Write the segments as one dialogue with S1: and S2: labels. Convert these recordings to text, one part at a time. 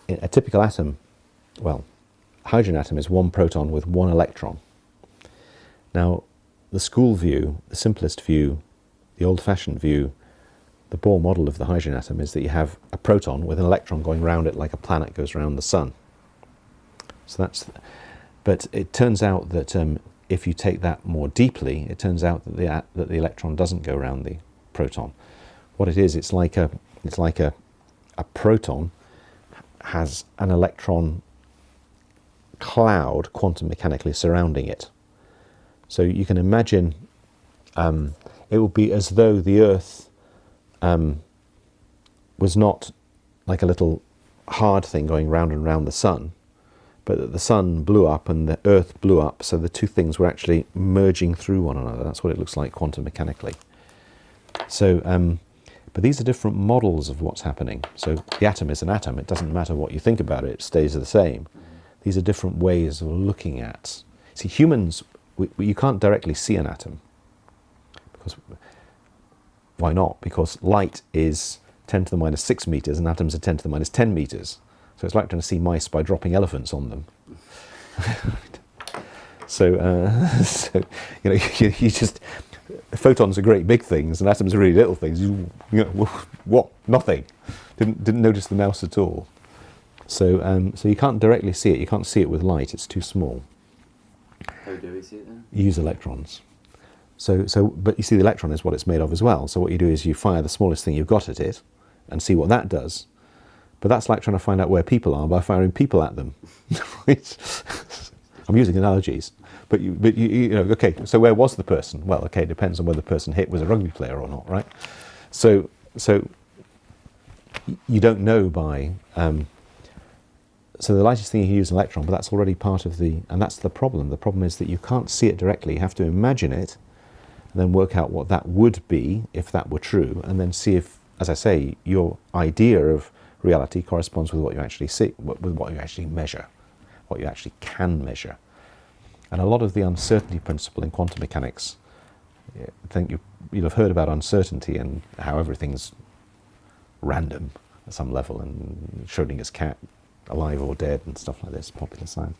S1: a typical atom, well, hydrogen atom is one proton with one electron. Now, the school view, the simplest view, the old-fashioned view, the Bohr model of the hydrogen atom is that you have a proton with an electron going around it like a planet goes around the sun. So that's, but it turns out that if you take that more deeply, it turns out that the electron doesn't go around the proton. What it is, it's like a proton has an electron cloud quantum mechanically surrounding it. So you can imagine it would be as though the Earth was not like a little hard thing going round and round the sun, but that the sun blew up and the Earth blew up, so the two things were actually merging through one another. That's what it looks like quantum mechanically. So, but these are different models of what's happening. So the atom is an atom. It doesn't matter what you think about it. It stays the same. These are different ways of looking at. See, humans, you can't directly see an atom. Because why not? Because light is 10 to the minus 6 meters and atoms are 10 to the minus 10 meters. So it's like trying to see mice by dropping elephants on them. So, you know, you just, photons are great big things and atoms are really little things. You know, what? Nothing. Didn't notice the mouse at all. So, so you can't directly see it. You can't see it with light. It's too small.
S2: How do we see it then?
S1: You use electrons. But you see, the electron is what it's made of as well. So what you do is you fire the smallest thing you've got at it and see what that does. But that's like trying to find out where people are by firing people at them. I'm using analogies. But you know, okay, so where was the person? Well, okay, it depends on whether the person hit was a rugby player or not, right? So you don't know by... so the lightest thing you can use an electron, but that's already part of the... And that's the problem. The problem is that you can't see it directly. You have to imagine it and then work out what that would be if that were true, and then see if, as I say, your idea of reality corresponds with what you actually see, with what you actually measure, what you actually can measure. And a lot of the uncertainty principle in quantum mechanics, I think you'll have heard about uncertainty and how everything's random at some level, and Schrödinger's cat, alive or dead, and stuff like this, popular science.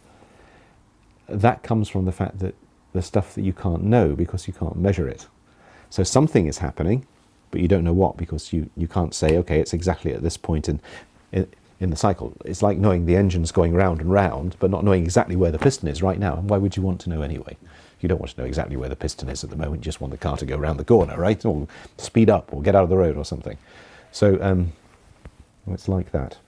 S1: That comes from the fact that the stuff that you can't know because you can't measure it. So something is happening, but you don't know what, because you can't say, okay, it's exactly at this point in the cycle. It's like knowing the engine's going round and round, but not knowing exactly where the piston is right now. And why would you want to know anyway? You don't want to know exactly where the piston is at the moment. You just want the car to go round the corner, right? Or speed up, or get out of the road or something. So it's like that.